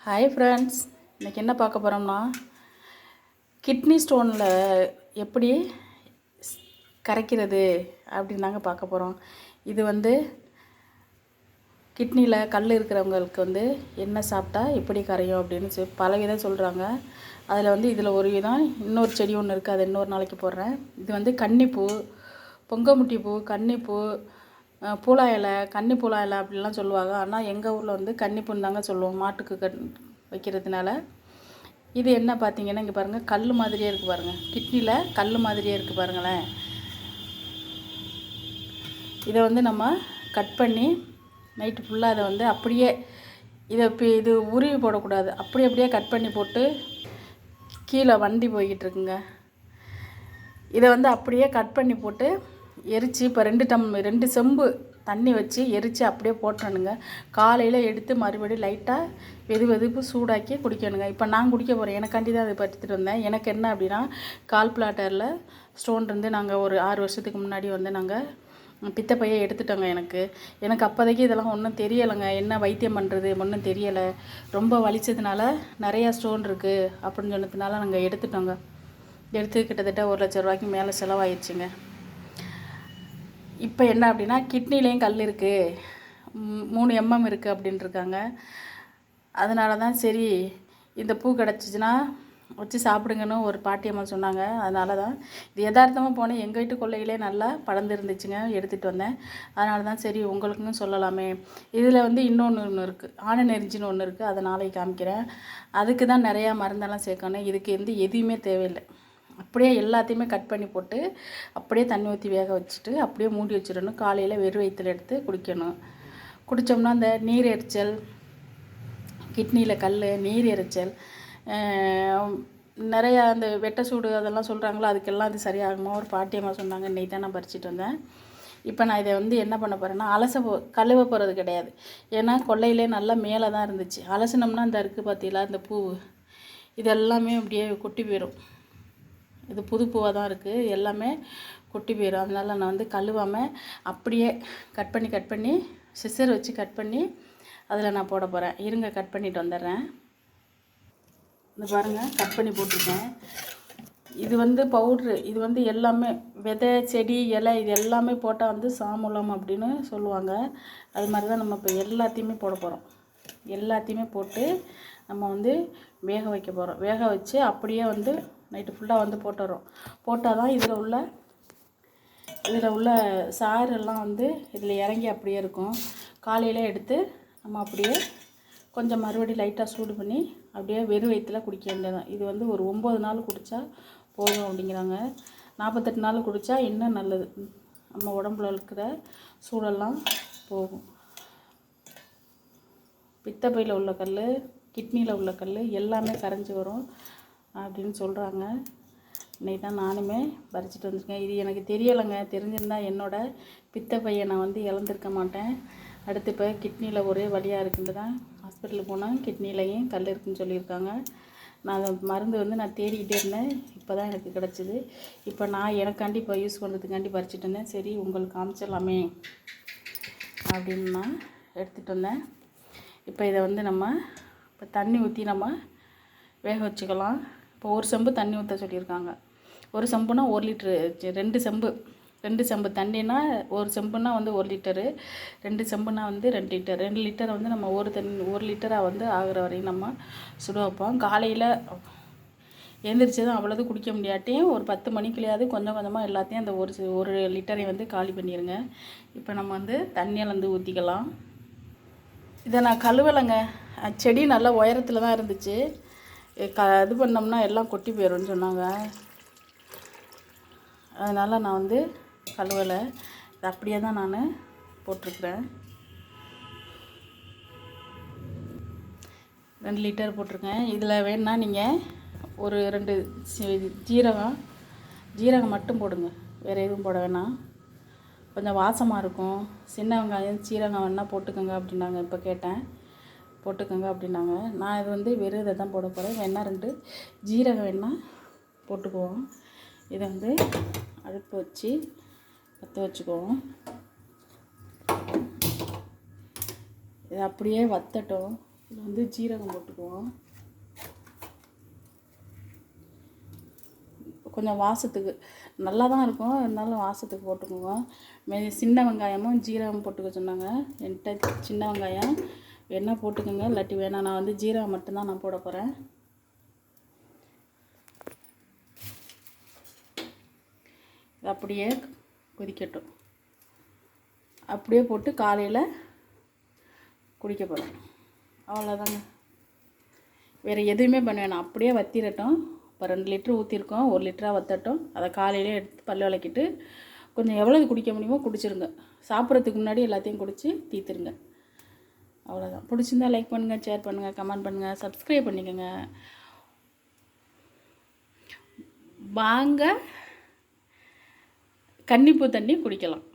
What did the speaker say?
Hi friends, இன்றைக்கி என்ன பார்க்க போகிறோம்னா கிட்னி ஸ்டோனில் எப்படி கரைக்கிறது அப்படின்னு தாங்க பார்க்க போகிறோம். இது கிட்னியில் கல் இருக்கிறவங்களுக்கு என்ன சாப்பிட்டா எப்படி கரையும் அப்படின்னு பல விதம் சொல்கிறாங்க. அதில் இதில் ஒரு விதம், இன்னொரு செடி ஒன்று இருக்குது, அதை இன்னொரு நாளைக்கு போடுறேன். இது கன்னிப்பூ, பொங்கமுட்டி பூ, கன்னிப்பூ, பூலா இலை, கன்னி பூலா இலை அப்படிலாம் சொல்லுவாங்க. ஆனால் எங்கள் ஊரில் கன்னிப்பூன்னு தாங்க சொல்லுவோம், மாட்டுக்கு வைக்கிறதுனால. இது என்ன பார்த்தீங்கன்னா, இங்கே பாருங்கள், கல் மாதிரியே இருக்குது பாருங்கள், கிட்னியில் கல் மாதிரியே இருக்குது பாருங்களேன். இதை நம்ம கட் பண்ணி நைட்டு ஃபுல்லாக அதை அப்படியே இது உருவி போடக்கூடாது, அப்படியே கட் பண்ணி போட்டு கீழே வண்டி போய்கிட்டு இருக்குங்க. இதை அப்படியே கட் பண்ணி போட்டு எரித்து, இப்போ 2 செம்பு தண்ணி வச்சு எரித்து அப்படியே போட்டுறணுங்க. காலையில் எடுத்து மறுபடியும் லைட்டாக வெதுப்பு சூடாக்கி குடிக்கணுங்க. இப்போ நான் குடிக்க போகிறேன், எனக்காண்டி தான் அதை படுத்துட்டு வந்தேன். எனக்கு என்ன அப்படின்னா, கால் பிளாட்டரில் ஸ்டோன் நாங்கள் ஒரு 6 வருஷத்துக்கு முன்னாடி நாங்கள் பித்தப்பையை எடுத்துட்டோங்க. எனக்கு அப்போதைக்கு இதெல்லாம் ஒன்றும் தெரியலைங்க, என்ன வைத்தியம் பண்ணுறது ஒன்றும் தெரியலை. ரொம்ப வலிச்சதுனால நிறையா ஸ்டோன் இருக்குது அப்படின்னு சொன்னதுனால நாங்கள் எடுத்துட்டோங்க. எடுத்து கிட்டத்தட்ட 1 லட்ச ரூபாய்க்கு மேலே செலவாயிடுச்சுங்க. இப்போ என்ன அப்படின்னா, கிட்னிலேயும் கல் இருக்குது, 3 mm இருக்குது அப்படின்ட்டுருக்காங்க. அதனால தான் சரி, இந்த பூ கிடச்சிச்சின்னா வச்சு சாப்பிடுங்கன்னு ஒரு பாட்டியம்மா சொன்னாங்க. அதனால தான் இது யதார்த்தமாக போனேன். எங்கள் வீட்டு கொள்ளையிலே நல்லா படர்ந்து இருந்துச்சுங்க, எடுத்துகிட்டு வந்தேன். அதனால தான் சரி உங்களுக்குன்னு சொல்லலாமே. இதில் இன்னொன்று இருக்குது, ஆனை நெறிஞ்சின்னு ஒன்று இருக்குது, அதை நாளைக்கு காமிக்கிறேன். அதுக்கு தான் நிறையா மருந்தெல்லாம் சேர்க்கணும். இதுக்கு எதுவுமே தேவையில்லை. அப்படியே எல்லாத்தையுமே கட் பண்ணி போட்டு அப்படியே தண்ணி ஊற்றி வேக வச்சுட்டு அப்படியே மூடி வச்சிடணும். காலையில் வெறும் வயிற்றில் எடுத்து குடிக்கணும். குடித்தோம்னா அந்த நீர் எரிச்சல், கிட்னியில் கல், நீர் எரிச்சல், நிறையா அந்த வெட்டை சூடு அதெல்லாம் சொல்கிறாங்களோ, அதுக்கெல்லாம் அது சரியாகுமா ஒரு பாட்டியம்மா சொன்னாங்க. இன்னைக்கு தான் நான் பறிச்சிட்டு வந்தேன். இப்போ நான் இதை என்ன பண்ண போகிறேன்னா, கழுவ போகிறது கிடையாது. ஏன்னா கொல்லையிலே நல்லா மேலே தான் இருந்துச்சு. அலசினோம்னா இந்த இருக்குது பார்த்தீங்களா, இந்த பூ இதெல்லாமே அப்படியே கொட்டி போயிடும். இது புது பூவாக தான் இருக்குது, எல்லாமே கொட்டி போயிடும். அதனால நான் கழுவாமல் அப்படியே கட் பண்ணி சிசர் வச்சு கட் பண்ணி அதில் நான் போட போகிறேன். இருங்க, கட் பண்ணிட்டு வந்துடுறேன். இந்த பாருங்கள், கட் பண்ணி போட்டிருக்கேன். இது பவுட்ரு. இது எல்லாமே விதை, செடி, இலை, இது எல்லாமே போட்டால் சாமுலம் அப்படின்னு சொல்லுவாங்க. அது மாதிரி தான் நம்ம இப்போ எல்லாத்தையுமே போட போகிறோம். எல்லாத்தையுமே போட்டு நம்ம வேக வைக்க போகிறோம். வேக வச்சு அப்படியே நைட்டு ஃபுல்லாக போட்டுறோம். போட்டால் தான் இதில் உள்ள சாரெல்லாம் இதில் இறங்கி அப்படியே இருக்கும். காலையில் எடுத்து நம்ம அப்படியே கொஞ்சம் மறுபடியும் லைட்டாக சூடு பண்ணி அப்படியே வெறும் வயிற்றில் குடிக்க வேண்டியதான். இது ஒரு 9 நாள் குடித்தா போதும் அப்படிங்கிறாங்க. 48 நாள் குடித்தா இன்னும் நல்லது, நம்ம உடம்புல இருக்கிற சூடெல்லாம் போகும். பித்தப்பையில் உள்ள கல், கிட்னியில் உள்ள கல் எல்லாமே கரைஞ்சி வரும் அப்படின்னு சொல்கிறாங்க. இன்றைக்கி தான் நானுமே பறிச்சிட்டு வந்திருக்கேன். இது எனக்கு தெரியலைங்க, தெரிஞ்சிருந்தால் என்னோடய பித்தப்பையை நான் இழந்திருக்க மாட்டேன். அடுத்து இப்போ கிட்னியில் ஒரே வழியாக இருக்குன்னு தான் ஹாஸ்பிட்டலுக்கு போனால் கிட்னிலையும் கல் இருக்குதுன்னு சொல்லியிருக்காங்க. நான் அந்த மருந்து நான் தேடிக்கிட்டே இருந்தேன், இப்போ தான் எனக்கு கிடச்சிது. இப்போ நான் எனக்காண்டி இப்போ யூஸ் பண்ணுறதுக்காண்டி பறிச்சிட்டு இருந்தேன். சரி உங்களுக்கு காமிச்சிடலாமே அப்படின்னு நான் எடுத்துகிட்டு வந்தேன். இப்போ இதை நம்ம இப்போ தண்ணி ஊற்றி நம்ம வேக வச்சுக்கலாம். இப்போ 1 செம்பு தண்ணி ஊற்ற சொல்லியிருக்காங்க. 1 செம்புனா 1 லிட்ரு, 2 செம்பு தண்ணினா 1 செம்புனா 1 லிட்டரு, 2 செம்புனா 2 லிட்டர். 2 லிட்டரை நம்ம 1 லிட்டராக ஆகிற வரையும் நம்ம சுட வைப்போம். காலையில் எழுந்திரிச்சதும் அவ்வளோது குடிக்க முடியாட்டியும் ஒரு 10 மணிக்குள்ளையாவது கொஞ்சம் கொஞ்சமாக எல்லாத்தையும் அந்த 1 லிட்டரை காலி பண்ணிடுங்க. இப்போ நம்ம தண்ணியில் ஊற்றிக்கலாம். இதை நான் கழுவலைங்க, செடி நல்லா உயரத்தில் தான் இருந்துச்சு. இது பண்ணோம்னா எல்லாம் கொட்டி போயிடும்னு சொன்னாங்க. அதனால் நான் கழுவலை, இது அப்படியே தான் நான் போட்டிருக்கிறேன். 2 லிட்டர் போட்டிருக்கேன். இதில் வேணுன்னா நீங்கள் ஒரு 2 ஜீரகம் மட்டும் போடுங்க, வேறு எதுவும் போட வேணாம். கொஞ்சம் வாசமாக இருக்கும். சின்ன வெங்காயம், சீரகம் வேணால் போட்டுக்கோங்க அப்படின்னாங்க. இப்போ கேட்டேன், போட்டுக்கோங்க அப்படின்னாங்க. நான் இது வெறும் இதை தான் போட போகிறேன். வேணால் 2 ஜீரகம் வேணால் போட்டுக்குவோம். இதை அடுப்பு வச்சு பற்ற வச்சுக்குவோம். இதை அப்படியே வத்தட்டும். இதில் வந்து ஜீரகம் போட்டுக்குவோம், கொஞ்சம் வாசத்துக்கு. நல்லா தான் இருக்கும், இருந்தாலும் வாசத்துக்கு போட்டுக்குவோம். சின்ன வெங்காயமும் ஜீரகம் போட்டுக்க சொன்னாங்க என்கிட்ட. சின்ன வெங்காயம் வேணால் போட்டுக்கோங்க, இல்லாட்டி வேணாம். நான் வந்து ஜீரகம் மட்டும்தான் நான் போட போகிறேன். அப்படியே கொதிக்கட்டும். அப்படியே போட்டு காலையில் குடிக்க போகிறேன். அவ்வளோதாங்க, வேறு எதுவுமே பண்ண வேணாம். அப்படியே வத்திரட்டும். இப்போ 2 லிட்டர் ஊற்றிருக்கோம், 1 லிட்டராக வற்றட்டும். அதை காலையிலே எடுத்து பல் விளக்கிட்டு கொஞ்சம் எவ்வளோ குடிக்க முடியுமோ குடிச்சிருங்க. சாப்பிட்றதுக்கு முன்னாடி எல்லாத்தையும் குடித்து தீர்த்துருங்க. அவ்வளோதான். பிடிச்சிருந்தா லைக் பண்ணுங்கள், ஷேர் பண்ணுங்கள், கமெண்ட் பண்ணுங்கள், சப்ஸ்கிரைப் பண்ணிக்கோங்க. வாங்க கன்னிப்பூ தண்ணி குடிக்கலாம்.